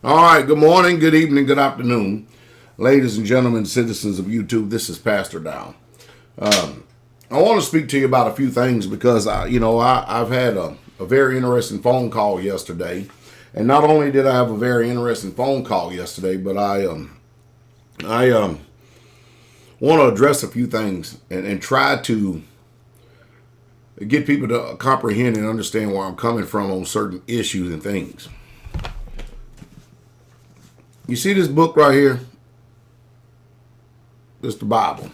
All right, good morning, good evening, good afternoon. Ladies and gentlemen, citizens of YouTube, this is Pastor Dow. I want to speak to you about a few things because, I've had a very interesting phone call yesterday. And not only did I have a very interesting phone call yesterday, but I want to address a few things and try to get people to comprehend and understand where I'm coming from on certain issues and things. You see this book right here? It's the Bible.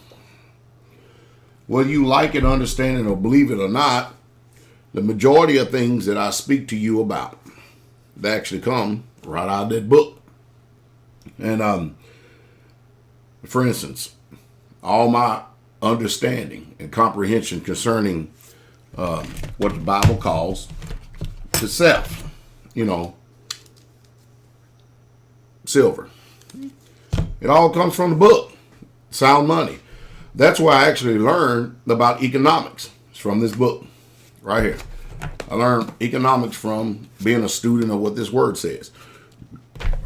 Whether you like it, understand it, or believe it or not, the majority of things that I speak to you about, they actually come right out of that book. And for instance, all my understanding and comprehension concerning what the Bible calls the self, silver. It all comes from the book, Sound Money. That's where I actually learned about economics. It's from this book right here. I learned economics from being a student of what this word says.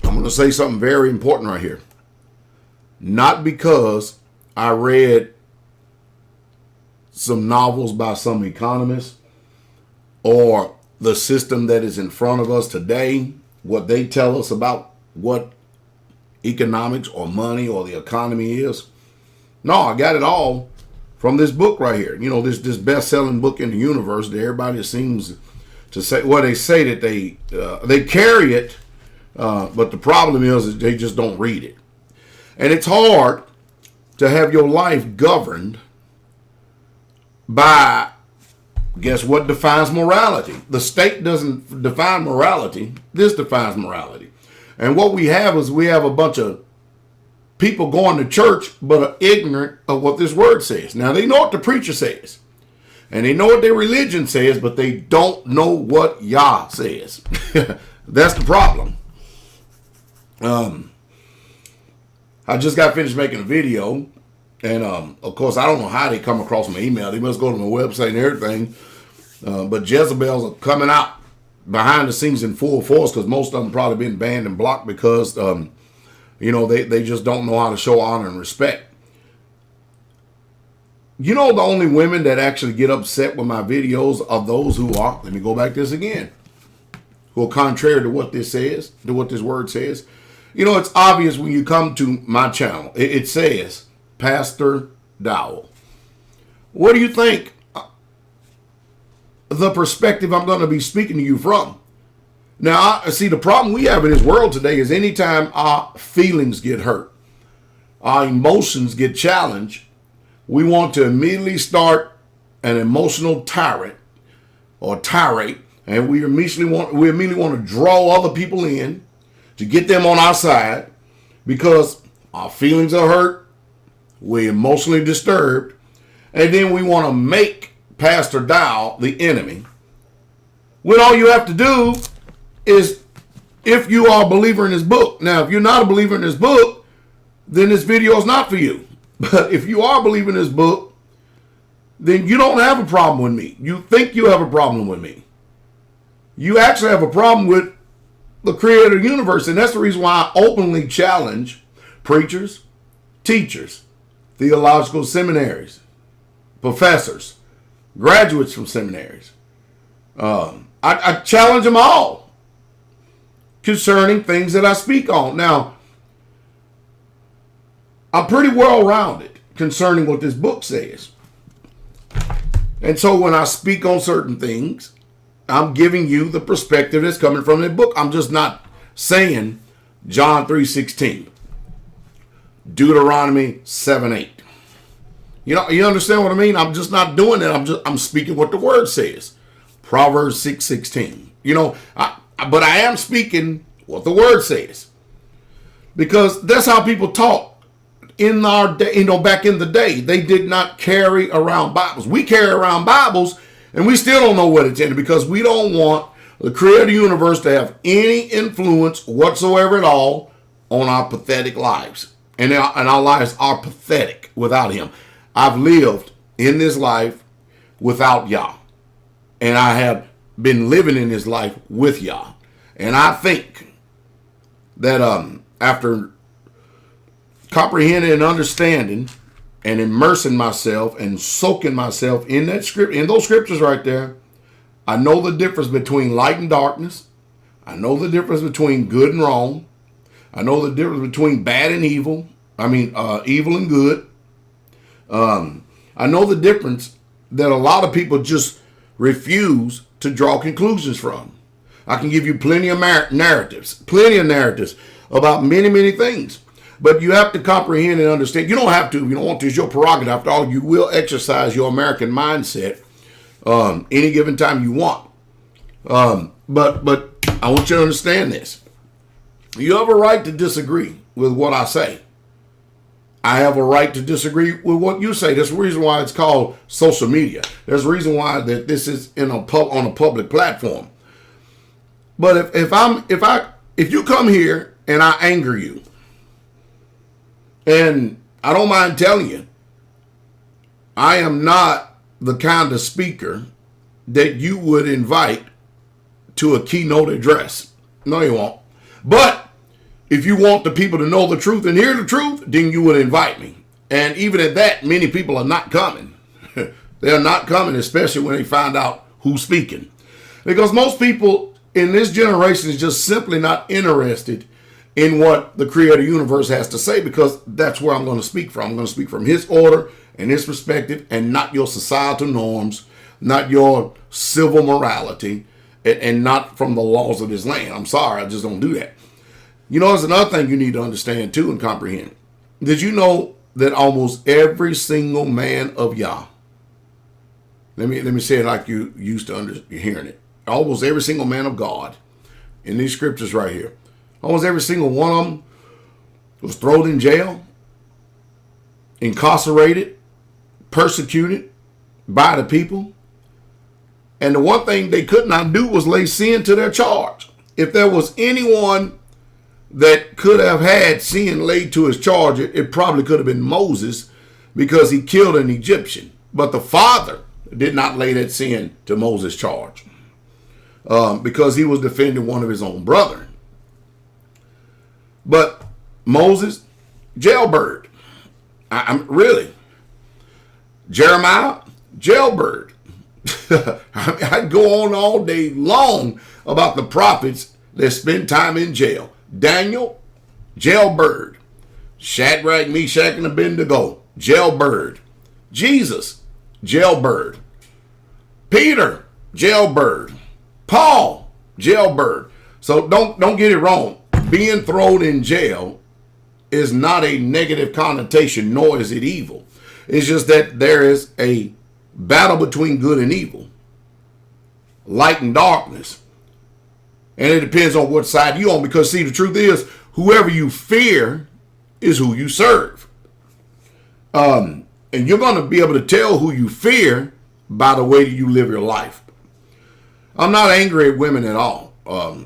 I'm going to say something very important right here. Not because I read some novels by some economists or the system that is in front of us today, what they tell us about what economics or money or the economy is. No, I got it all from this book right here. This best-selling book in the universe that everybody seems to say. Well, they say that they carry it, but the problem is that they just don't read it. And it's hard to have your life governed by, guess what defines morality? The state doesn't define morality. This defines morality. And what we have is we have a bunch of people going to church but are ignorant of what this word says. Now, they know what the preacher says. And they know what their religion says, but they don't know what Yah says. That's the problem. I just got finished making a video. And, of course, I don't know how they come across my email. They must go to my website and everything. But Jezebels are coming out behind the scenes in full force because most of them probably been banned and blocked because, they just don't know how to show honor and respect. The only women that actually get upset with my videos are those who are, let me go back to this again, who are contrary to what this says, to what this word says. It's obvious when you come to my channel. It says, Pastor Dowell. What do you think the perspective I'm going to be speaking to you from? Now, see, the problem we have in this world today is anytime our feelings get hurt, our emotions get challenged, we want to immediately start an emotional tirade, and we immediately want to draw other people in to get them on our side because our feelings are hurt, we're emotionally disturbed, and then we want to make Pastor Dow the enemy. When all you have to do is, if you are a believer in this book. Now, if you're not a believer in this book, then this video is not for you. But if you are a believer in this book, then you don't have a problem with me. You think you have a problem with me. You actually have a problem with the creator of the universe. And that's the reason why I openly challenge preachers, teachers, theological seminaries, professors, graduates from seminaries. I challenge them all concerning things that I speak on. Now, I'm pretty well-rounded concerning what this book says. And so when I speak on certain things, I'm giving you the perspective that's coming from the book. I'm just not saying John 3:16, Deuteronomy 7:8. You understand what I mean? I'm just not doing it. I'm speaking what the word says. Proverbs 6:16. But I am speaking what the word says. Because that's how people talk in our day, back in the day. They did not carry around Bibles. We carry around Bibles and we still don't know what it's in because we don't want the creator of the universe to have any influence whatsoever at all on our pathetic lives. And our lives are pathetic without him. I've lived in this life without Yah. And I have been living in this life with Yah. And I think that after comprehending and understanding and immersing myself and soaking myself in that script, in those scriptures right there, I know the difference between light and darkness. I know the difference between good and wrong. I know the difference between bad and evil. Evil and good. I know the difference that a lot of people just refuse to draw conclusions from. I can give you plenty of narratives about many, many things. But you have to comprehend and understand. You don't have to. You don't want to. It's your prerogative. After all, you will exercise your American mindset any given time you want. But I want you to understand this. You have a right to disagree with what I say. I have a right to disagree with what you say. There's a reason why it's called social media. There's a reason why that this is on a public platform. But if you come here and I anger you, and I don't mind telling you, I am not the kind of speaker that you would invite to a keynote address. No, you won't. But if you want the people to know the truth and hear the truth, then you would invite me. And even at that, many people are not coming. They're not coming, especially when they find out who's speaking. Because most people in this generation is just simply not interested in what the creator universe has to say, because that's where I'm going to speak from. I'm going to speak from his order and his perspective, and not your societal norms, not your civil morality, and not from the laws of this land. I'm sorry, I just don't do that. You know, there's another thing you need to understand too and comprehend. Did you know that almost every single man of Yah, let me say it like you used to hearing it, almost every single man of God in these scriptures right here, almost every single one of them was thrown in jail, incarcerated, persecuted by the people. And the one thing they could not do was lay sin to their charge. If there was anyone that could have had sin laid to his charge, it probably could have been Moses, because he killed an Egyptian. But the father did not lay that sin to Moses' charge because he was defending one of his own brother. But Moses, jailbird. I'm really. Jeremiah, jailbird. I'd go on all day long about the prophets that spend time in jail. Daniel, jailbird. Shadrach, Meshach, and Abednego, jailbird. Jesus, jailbird. Peter, jailbird. Paul, jailbird. So don't get it wrong. Being thrown in jail is not a negative connotation, nor is it evil. It's just that there is a battle between good and evil, light and darkness. And it depends on what side you're on, because see, the truth is, whoever you fear is who you serve. And you're going to be able to tell who you fear by the way that you live your life. I'm not angry at women at all.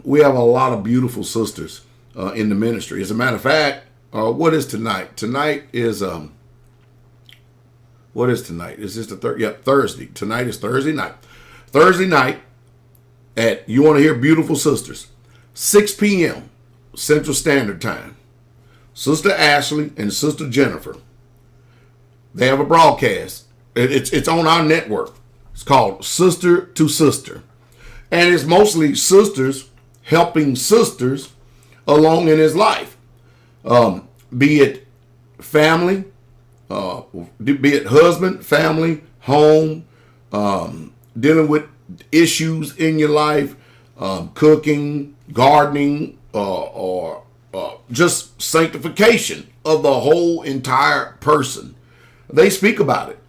We have a lot of beautiful sisters in the ministry. As a matter of fact, what is tonight? Tonight is what is tonight? Is this the third? Yep, Thursday. Tonight is Thursday night. Thursday night at, you want to hear beautiful sisters, 6 p.m. Central Standard Time. Sister Ashley and Sister Jennifer, they have a broadcast. It's on our network. It's called Sister to Sister. And it's mostly sisters helping sisters along in his life. Be it family, be it husband, family, home, dealing with issues in your life, cooking, gardening, or just sanctification of the whole entire person. They speak about it.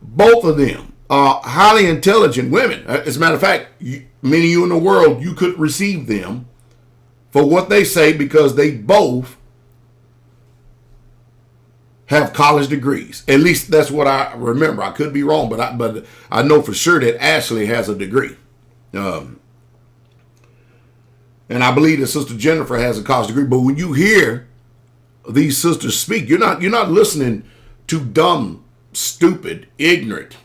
Both of them are highly intelligent women. As a matter of fact, many of you in the world, you could receive them for what they say, because they both have college degrees. At least that's what I remember. I could be wrong, but I know for sure that Ashley has a degree. And I believe that Sister Jennifer has a college degree. But when you hear these sisters speak, you're not listening to dumb, stupid, ignorant,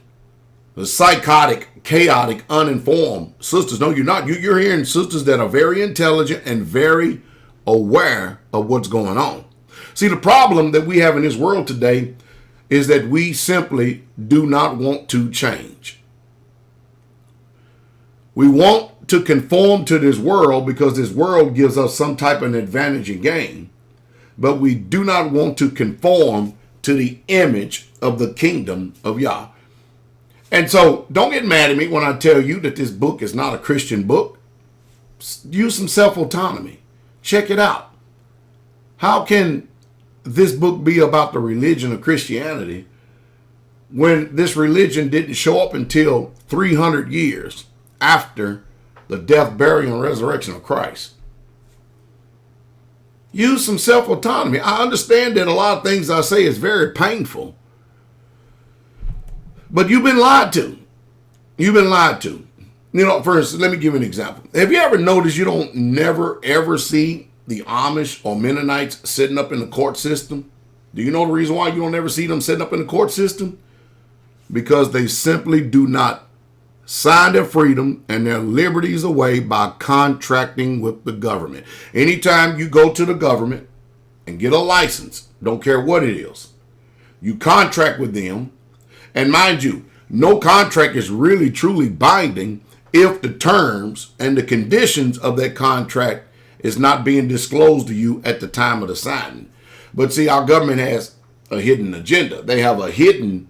psychotic, chaotic, uninformed sisters. No, you're not. You're hearing sisters that are very intelligent and very aware of what's going on. See, the problem that we have in this world today is that we simply do not want to change. We want to conform to this world because this world gives us some type of advantage and gain, but we do not want to conform to the image of the kingdom of Yah. And so don't get mad at me when I tell you that this book is not a Christian book. Use some self-autonomy. Check it out. How can this book be about the religion of Christianity when this religion didn't show up until 300 years after the death, burial, and resurrection of Christ? Use some self-autonomy. I understand that a lot of things I say is very painful, but you've been lied to. You've been lied to. You know, for instance, let me give you an example. Have you ever noticed you don't never, ever see the Amish or Mennonites sitting up in the court system? Do you know the reason why you don't ever see them sitting up in the court system? Because they simply do not sign their freedom and their liberties away by contracting with the government. Anytime you go to the government and get a license, don't care what it is, you contract with them. And mind you, no contract is really truly binding if the terms and the conditions of that contract is not being disclosed to you at the time of the signing. But see, our government has a hidden agenda. They have a hidden,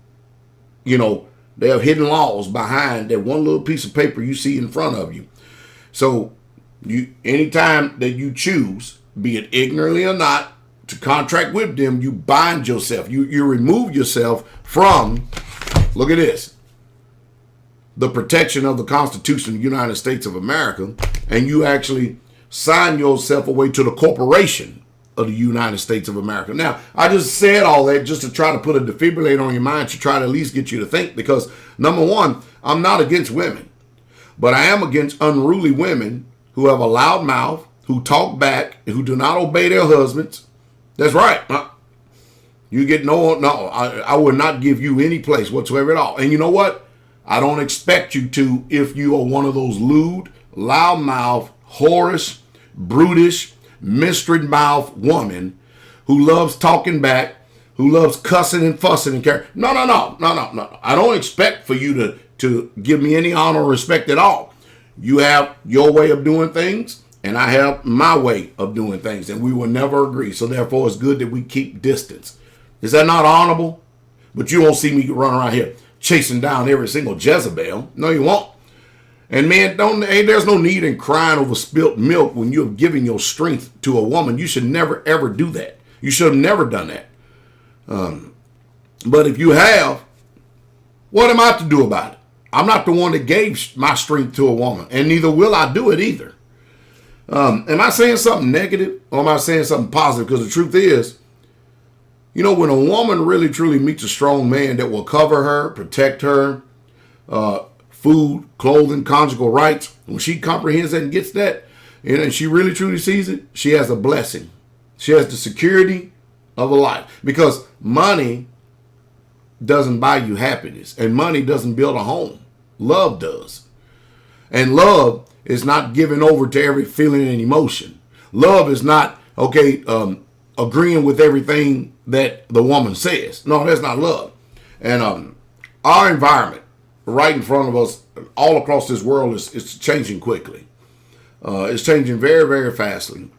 they have hidden laws behind that one little piece of paper you see in front of you. So anytime that you choose, be it ignorantly or not, to contract with them, you bind yourself. You remove yourself from, look at this, the protection of the Constitution of the United States of America, and you actually sign yourself away to the corporation of the United States of America. Now, I just said all that just to try to put a defibrillator on your mind to try to at least get you to think, because number one, I'm not against women, but I am against unruly women who have a loud mouth, who talk back, and who do not obey their husbands. That's right. You get I would not give you any place whatsoever at all. And you know what? I don't expect you to if you are one of those lewd, loudmouth, whorish, brutish, mystery mouth woman who loves talking back, who loves cussing and fussing and caring. No. I don't expect for you to give me any honor or respect at all. You have your way of doing things, and I have my way of doing things, and we will never agree. So therefore, it's good that we keep distance. Is that not honorable? But you won't see me run around here chasing down every single Jezebel. No, you won't. And man, there's no need in crying over spilt milk when you're giving your strength to a woman. You should never, ever do that. You should have never done that. But if you have, what am I to do about it? I'm not the one that gave my strength to a woman, and neither will I do it either. Am I saying something negative, or am I saying something positive? Because the truth is, when a woman really truly meets a strong man that will cover her, protect her, food, clothing, conjugal rights, when she comprehends that and gets that, and she really truly sees it, she has a blessing. She has the security of a life. Because money doesn't buy you happiness, and money doesn't build a home. Love does. And love is not giving over to every feeling and emotion. Love is not, agreeing with everything that the woman says. No, that's not love. And our environment right in front of us all across this world is changing quickly. It's changing very, very fastly.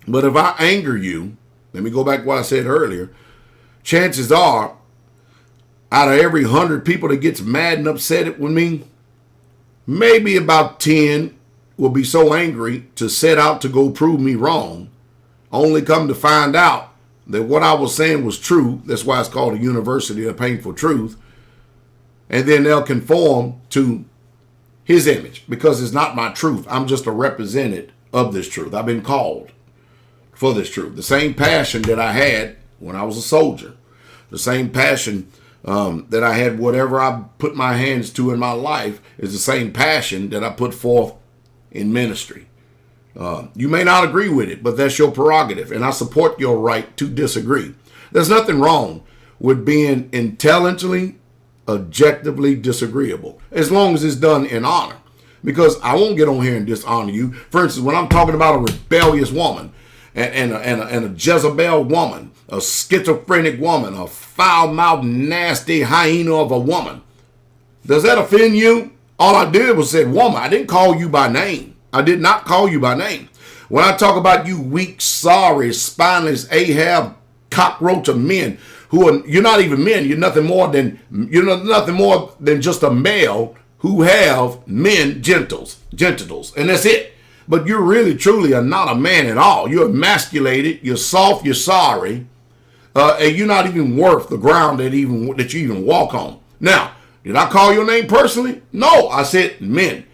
But if I anger you, let me go back to what I said earlier, chances are, out of every 100 people that gets mad and upset with me, maybe about 10 will be so angry to set out to go prove me wrong, only come to find out that what I was saying was true. That's why it's called a University of Painful Truth. And then they'll conform to his image, because it's not my truth. I'm just a representative of this truth. I've been called for this truth. The same passion that I had when I was a soldier, the same passion that I had whatever I put my hands to in my life is the same passion that I put forth in ministry. You may not agree with it, but that's your prerogative, and I support your right to disagree. There's nothing wrong with being intelligently, objectively disagreeable, as long as it's done in honor. Because I won't get on here and dishonor you. For instance, when I'm talking about a rebellious woman, and a Jezebel woman, a schizophrenic woman, a foul-mouthed, nasty hyena of a woman. Does that offend you? All I did was said woman. I didn't call you by name. I did not call you by name. When I talk about you weak, sorry, spineless, Ahab, cockroach of men, you're not even men. You're nothing more than just a male who have men genitals, and that's it. But you really, truly are not a man at all. You're emasculated. You're soft. You're sorry, and you're not even worth the ground that you even walk on. Now, did I call your name personally? No, I said men.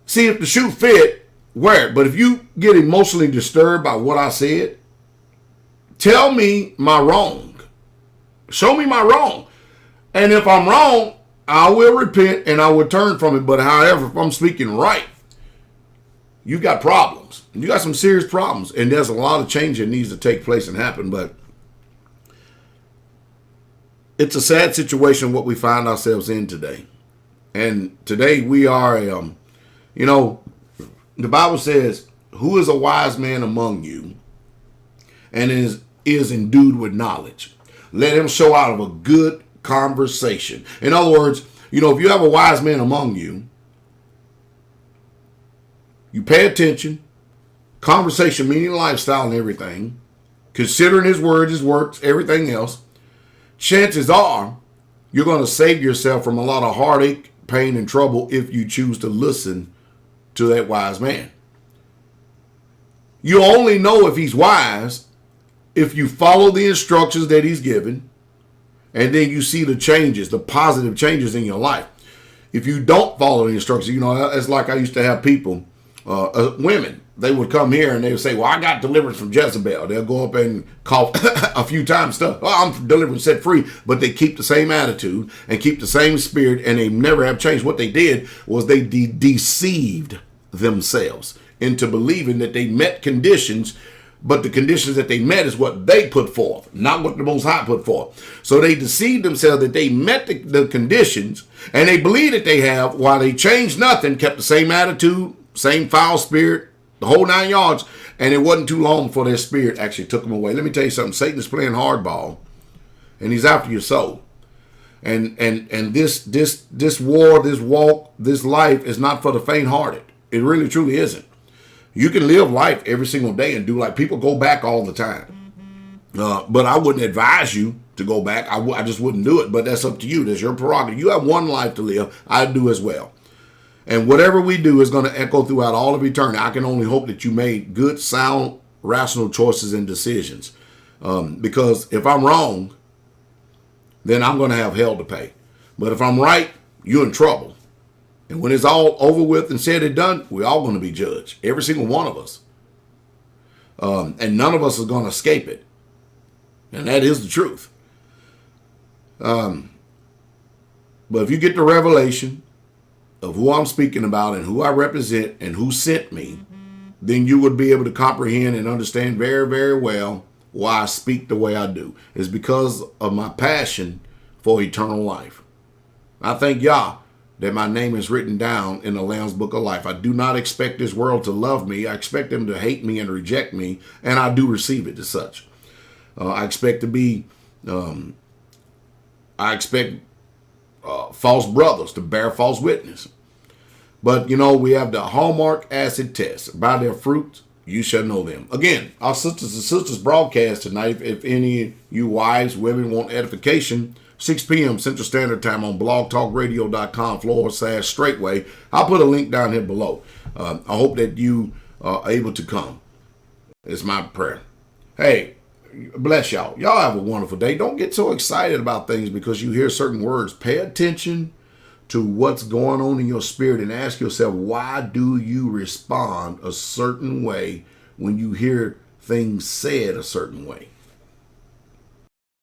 See, if the shoe fit, wear it. But if you get emotionally disturbed by what I said, tell me my wrong. Show me my wrong. And if I'm wrong, I will repent and I will turn from it. But however, if I'm speaking right, you got problems. You got some serious problems. And there's a lot of change that needs to take place and happen. But it's a sad situation what we find ourselves in today. And today we are, the Bible says, who is a wise man among you and is endued with knowledge? Let him show out of a good conversation. In other words, if you have a wise man among you, you pay attention, conversation meaning lifestyle and everything, considering his words, his works, everything else, chances are you're going to save yourself from a lot of heartache, pain, and trouble if you choose to listen to that wise man. You only know if he's wise if you follow the instructions that he's given, and then you see the changes, the positive changes in your life. If you don't follow the instructions, it's like I used to have people, women, they would come here and they would say, well, I got deliverance from Jezebel. They'll go up and cough a few times stuff. Well, I'm delivered, set free. But they keep the same attitude and keep the same spirit, and they never have changed. What they did was they deceived themselves into believing that they met conditions, but the conditions that they met is what they put forth, not what the Most High put forth. So they deceived themselves that they met the conditions, and they believe that they have, while they changed nothing, kept the same attitude, same foul spirit, the whole 9 yards, and it wasn't too long before their spirit actually took them away. Let me tell you something. Satan is playing hardball, and he's after your soul. And this war, this walk, this life is not for the faint-hearted. It really, truly isn't. You can live life every single day and do like people go back all the time. But I wouldn't advise you to go back. I just wouldn't do it. But that's up to you. That's your prerogative. You have one life to live. I do as well. And whatever we do is going to echo throughout all of eternity. I can only hope that you made good, sound, rational choices and decisions. Because if I'm wrong, then I'm going to have hell to pay. But if I'm right, you're in trouble. And when it's all over with and said and done, we're all going to be judged. Every single one of us. And none of us is going to escape it. And that is the truth. But if you get the revelation of who I'm speaking about and who I represent and who sent me, then you would be able to comprehend and understand very, very well why I speak the way I do. It's because of my passion for eternal life. I thank Yah that my name is written down in the Lamb's Book of Life. I do not expect this world to love me. I expect them to hate me and reject me, and I do receive it as such. I expect to be, false brothers to bear false witness. But, we have the Hallmark acid test. By their fruits, you shall know them. Again, our sisters and sisters broadcast tonight. If any of you wives, women want edification, 6 p.m. Central Standard Time on blogtalkradio.com/straightway. I'll put a link down here below. I hope that you are able to come. It's my prayer. Hey, bless y'all. Y'all have a wonderful day. Don't get so excited about things because you hear certain words. Pay attention to what's going on in your spirit and ask yourself, why do you respond a certain way when you hear things said a certain way?